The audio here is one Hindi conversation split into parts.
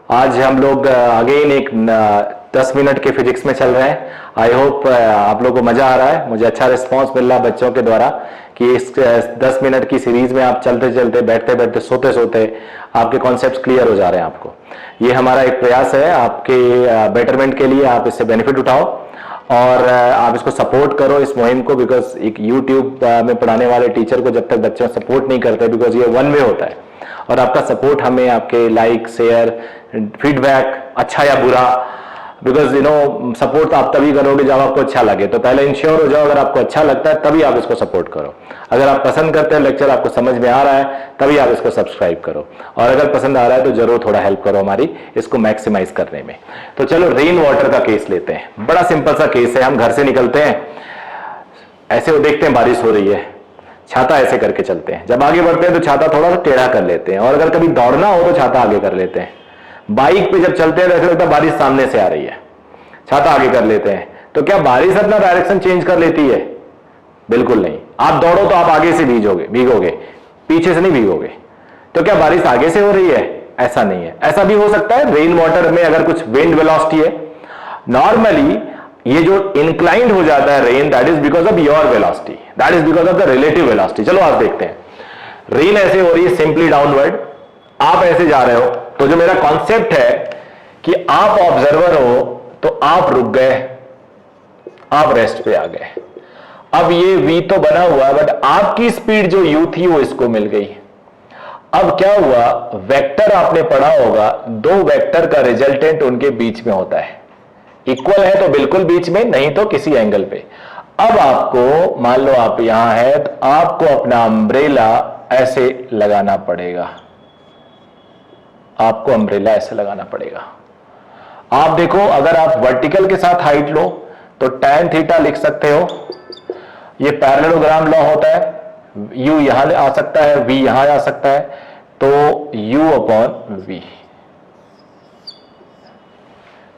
आज हम लोग अगेन एक 10 मिनट के फिजिक्स में चल रहे हैं। आई होप आप लोगों को मजा आ रहा है। मुझे अच्छा रिस्पांस मिल रहा है बच्चों के द्वारा कि इस 10 मिनट की सीरीज में आप चलते चलते, बैठते बैठते, सोते सोते आपके कॉन्सेप्ट्स क्लियर हो जा रहे हैं। आपको ये हमारा एक प्रयास है आपके बेटरमेंट के लिए। आप इससे बेनिफिट उठाओ और आप इसको सपोर्ट करो इस मुहिम को, बिकॉज एक यूट्यूब में पढ़ाने वाले टीचर को जब तक बच्चे सपोर्ट नहीं करते, बिकॉज ये वन वे होता है और आपका सपोर्ट हमें, आपके लाइक, शेयर, फीडबैक, अच्छा या बुरा, बिकॉज सपोर्ट आप तभी करोगे जब आपको अच्छा लगे। तो पहले इंश्योर हो जाओ अगर आपको अच्छा लगता है तभी आप इसको सपोर्ट करो। अगर आप पसंद करते हैं, लेक्चर आपको समझ में आ रहा है, तभी आप इसको सब्सक्राइब करो। और अगर पसंद आ रहा है तो जरूर थोड़ा हेल्प करो हमारी इसको मैक्सिमाइज करने में। तो चलो रेन वाटर का केस लेते हैं। बड़ा सिंपल सा केस है। हम घर से निकलते हैं, ऐसे वो देखते हैं बारिश हो रही है, छाता ऐसे करके चलते हैं। जब आगे बढ़ते हैं तो छाता थोड़ा सा टेढ़ा कर लेते हैं, और अगर कभी दौड़ना हो तो छाता आगे कर लेते हैं। बाइक पे जब चलते हैं तो ऐसा लगता है बारिश सामने से आ रही है, छाता आगे कर लेते हैं। तो क्या बारिश अपना डायरेक्शन चेंज कर लेती है? बिल्कुल नहीं। आप दौड़ो तो आप आगे से भीगोगे, पीछे से नहीं भीगोगे। तो क्या बारिश आगे से हो रही है? ऐसा नहीं है। ऐसा भी हो सकता है रेन वाटर में अगर कुछ विंड वेलोसिटी है, नॉर्मली ये जो इंक्लाइंड हो जाता है rain, that is because of your velocity, that is because of the relative velocity. चलो आप देखते हैं, रेन ऐसे हो रही है सिंपली डाउनवर्ड, आप ऐसे जा रहे हो। तो जो मेरा कॉन्सेप्ट है कि आप ऑब्जर्वर हो तो आप रुक गए, आप रेस्ट पे आ गए। अब ये v तो बना हुआ, बट आपकी स्पीड जो u थी वो इसको मिल गई। अब क्या हुआ, वेक्टर आपने पढ़ा होगा, दो वेक्टर का रिजल्टेंट उनके बीच में होता है। इक्वल है तो बिल्कुल बीच में, नहीं तो किसी एंगल पे। अब आपको मान लो आप यहां है तो आपको अपना अम्ब्रेला ऐसे लगाना पड़ेगा, आपको अम्ब्रेला ऐसे लगाना पड़ेगा। आप देखो, अगर आप वर्टिकल के साथ हाइट लो तो tan थीटा लिख सकते हो। ये पैरेललोग्राम लॉ होता है, u यहां आ सकता है, v यहां आ सकता है, तो u upon v,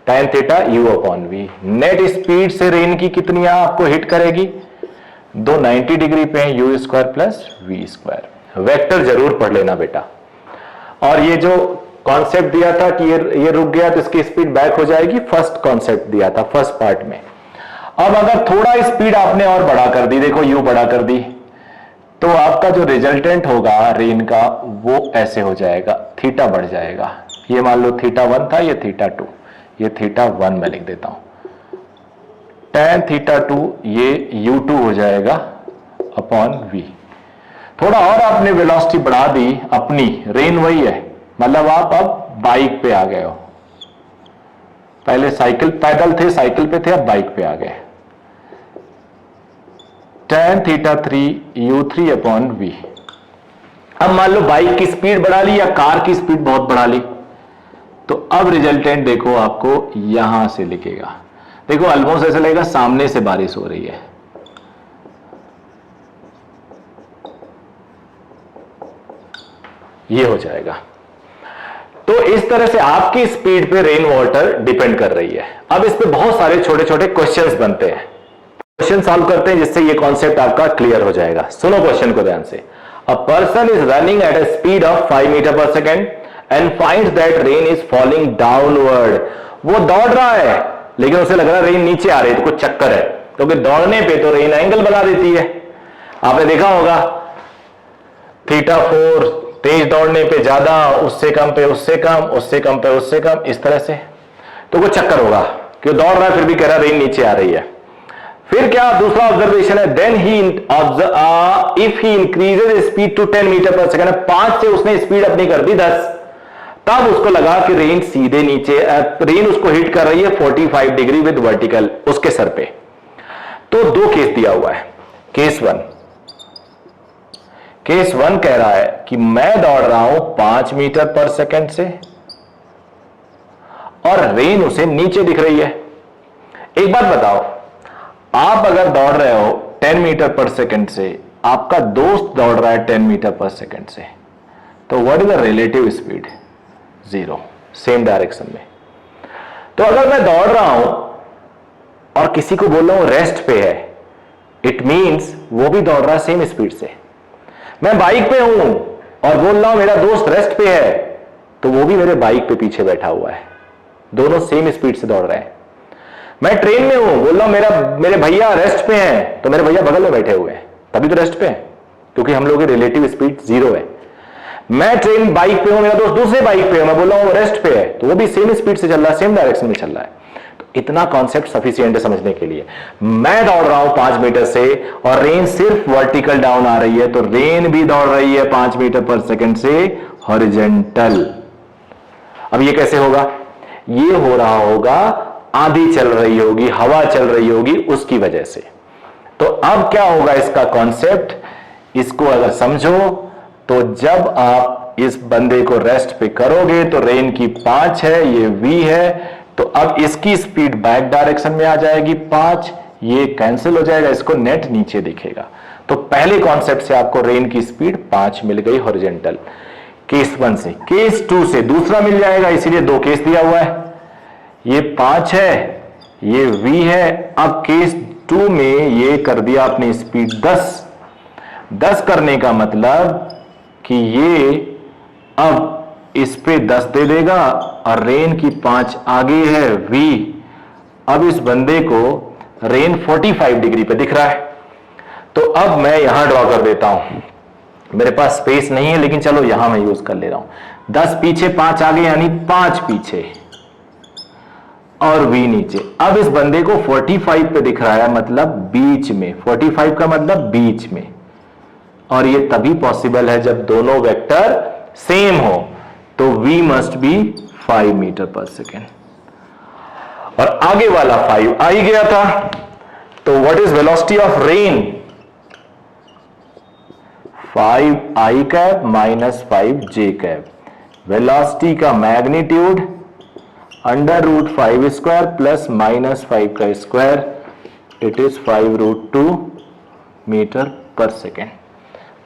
tan theta u upon v। Net speed से रेन की कितनी आपको हिट करेगी? दो 90 डिग्री पे है, u square plus v square. Vector जरूर पढ़ लेना बेटा। और ये जो कॉन्सेप्ट दिया था कि ये रुक गया तो इसकी स्पीड बैक हो जाएगी, फर्स्ट कॉन्सेप्ट दिया था फर्स्ट पार्ट में। अब अगर थोड़ा स्पीड आपने और बढ़ा कर दी, देखो u बढ़ा कर दी, तो आपका जो रिजल्टेंट होगा रेन का वो ऐसे हो जाएगा, थीटा बढ़ जाएगा। ये मान लो थीटा 1 था, ये थीटा 2, ये थीटा 1 मैं लिख देता हूं। tan थीटा 2 ये u2 हो जाएगा अपॉन v। थोड़ा और आपने वेलोसिटी बढ़ा दी अपनी, रेन वही है, मतलब आप अब बाइक पे आ गए हो। पहले साइकिल पैदल थे, साइकिल पे थे, अब बाइक पे आ गए। tan theta 3 u3 upon v। अब मान लो बाइक की स्पीड बढ़ा ली या कार की स्पीड बहुत बढ़ा ली, तो अब रिजल्टेंट देखो आपको यहां से लिखेगा। देखो ऑलमोस्ट ऐसा लगेगा सामने से बारिश हो रही है। ये हो जाएगा। तो इस तरह से आपकी स्पीड पे रेन वाटर डिपेंड कर रही है। अब इस पे बहुत सारे छोटे छोटे क्वेश्चंस बनते हैं, क्वेश्चन सॉल्व करते हैं जिससे ये कॉन्सेप्ट आपका क्लियर हो जाएगा। सुनो क्वेश्चन को ध्यान से। A person is running at a speed of 5 metre per second and finds that rain is falling downward. वो दौड़ रहा है लेकिन उसे लग रहा है रेन नीचे आ रही है, तो कुछ चक्कर है, क्योंकि दौड़ने पे तो रेन एंगल बना देती है। आपने देखा होगा थीटा 4, तेज दौड़ने पे ज्यादा, उससे कम पे उससे कम, उससे कम पे उससे कम, इस तरह से। तो कुछ चक्कर होगा कि दौड़ रहा है फिर भी कह रहा है रेन नीचे आ रही है। फिर क्या दूसरा ऑब्जर्वेशन है, then he if he increases speed to 10 metre per second, 5 से उसने स्पीड अपनी कर दी 10, तब उसको लगा कि रेन सीधे नीचे, रेन उसको हिट कर रही है 45 डिग्री विद वर्टिकल उसके सर पे। तो दो केस दिया हुआ है। केस 1 कह रहा है कि मैं दौड़ रहा हूं 5 मीटर पर सेकेंड से और रेन उसे नीचे दिख रही है। एक बात बताओ, आप अगर दौड़ रहे हो 10 मीटर पर सेकेंड से, आपका दोस्त दौड़ रहा है 10 मीटर पर सेकेंड से, तो what is the relative speed? 0, same direction में। तो अगर मैं दौड़ रहा हूं और किसी को बोल रहा हूं रेस्ट पे है, इट मींस वो भी दौड़ रहा है सेम स्पीड से। मैं बाइक पे हूं और बोल रहा हूं मेरा दोस्त रेस्ट पे है, तो वो भी मेरे बाइक पे पीछे बैठा हुआ है, दोनों सेम स्पीड से दौड़ रहे हैं। मैं ट्रेन में हूं, बोल रहा हूं मेरे भैया रेस्ट पे हैं, तो मेरे भैया बगल में बैठे हुए हैं, तभी तो रेस्ट पे हैं, क्योंकि हम लोगों की रिलेटिव स्पीड 0 है। मैं ट्रेन बाइक पे हूं, मेरा दोस्त दूसरे बाइक पे है, मैं बोल रहा हूं वो रेस्ट पे है, तो वो भी सेम स्पीड से चल रहा है, सेम डायरेक्शन में चल रहा है। तो इतना कॉन्सेप्ट सफिशिएंट है समझने के लिए। मैं दौड़ रहा हूं 5 मीटर से और रेन सिर्फ वर्टिकल डाउन आ रही है, तो रेन भी दौड़ रही है 5 मीटर पर सेकेंड से हॉरिजॉन्टल। अब ये कैसे होगा? ये हो रहा होगा, आंधी चल रही होगी, हवा चल रही होगी, उसकी वजह से। तो अब क्या होगा इसका कॉन्सेप्ट, इसको अगर समझो तो जब आप इस बंदे को रेस्ट पे करोगे तो रेन की 5 है, ये v है, तो अब इसकी स्पीड बैक डायरेक्शन में आ जाएगी 5, ये कैंसिल हो जाएगा, इसको नेट नीचे दिखेगा। तो पहले कॉन्सेप्ट से आपको रेन की स्पीड 5 मिल गई हॉरिजॉन्टल, केस 1 से। केस 2 से दूसरा मिल जाएगा, इसीलिए 2 केस दिया हुआ है, ये 5 है, ये v है। अब केस 2 में ये कर दिया आपने स्पीड 10 करने का मतलब कि ये अब इस पे 10 दे देगा और रेन की 5 आगे है v। अब इस बंदे को रेन 45 डिग्री पे दिख रहा है, तो अब मैं यहां ड्रॉ कर देता हूं, मेरे पास स्पेस नहीं है लेकिन चलो यहां मैं यूज कर ले रहा हूं। 10 पीछे 5 आगे, यानी 5 पीछे और v नीचे। अब इस बंदे को 45 पे दिख रहा है, मतलब बीच में, 45 का मतलब बीच में, और ये तभी पॉसिबल है जब दोनों वेक्टर सेम हो, तो v must be 5 metre per second, और आगे वाला 5 आ ही गया था। तो what is velocity of rain? 5i cap minus 5j cap. Velocity का मैग्नीट्यूड √5 स्क्वायर प्लस माइनस 5 का square, it is 5√2 metre per second.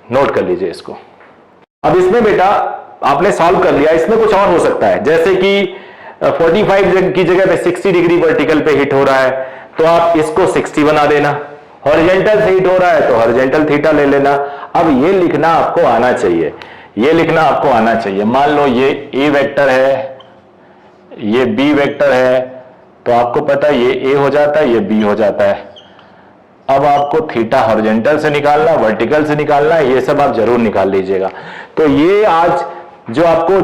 Note कर लीजिए इसको। अब इसमें बेटा आपने सॉल्व कर लिया, इसमें कुछ और हो सकता है, जैसे कि 45 की जगह पे 60 डिग्री वर्टिकल पे हिट हो रहा है, तो आप इसको 60 बना देना। हॉरिजॉन्टल से हिट हो रहा है तो हॉरिजॉन्टल थीटा ले लेना। अब ये लिखना आपको आना चाहिए, ये लिखना आपको आना चाहिए। मान लो ये ए वेक्टर है, ये बी वेक्टर है, तो आपको पता है ये ए हो जाता है, ये बी हो जाता है। अब आपको थीटा हॉरिजॉन्टल से निकालना, वर्टिकल से निकालना है, ये सब आप जरूर निकाल लीजिएगा। तो ये आज जो आपको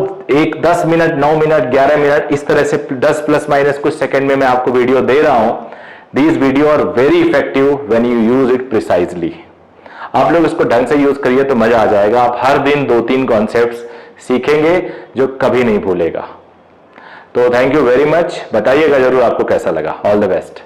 10 मिनट, 9 मिनट, 11 मिनट, इस तरह से 10 प्लस माइनस कुछ सेकंड में मैं आपको वीडियो दे रहा हूं, these videos are very effective when you use it precisely. आप लोग इसको ढंग से यूज करिए तो मजा आ जाएगा। आप हर दिन 2-3 कॉन्सेप्ट्स सीखेंगे जो कभी नहीं भूलेगा। तो थैंक यू वेरी मच, बताइएगा जरूर आपको कैसा लगा। All the best.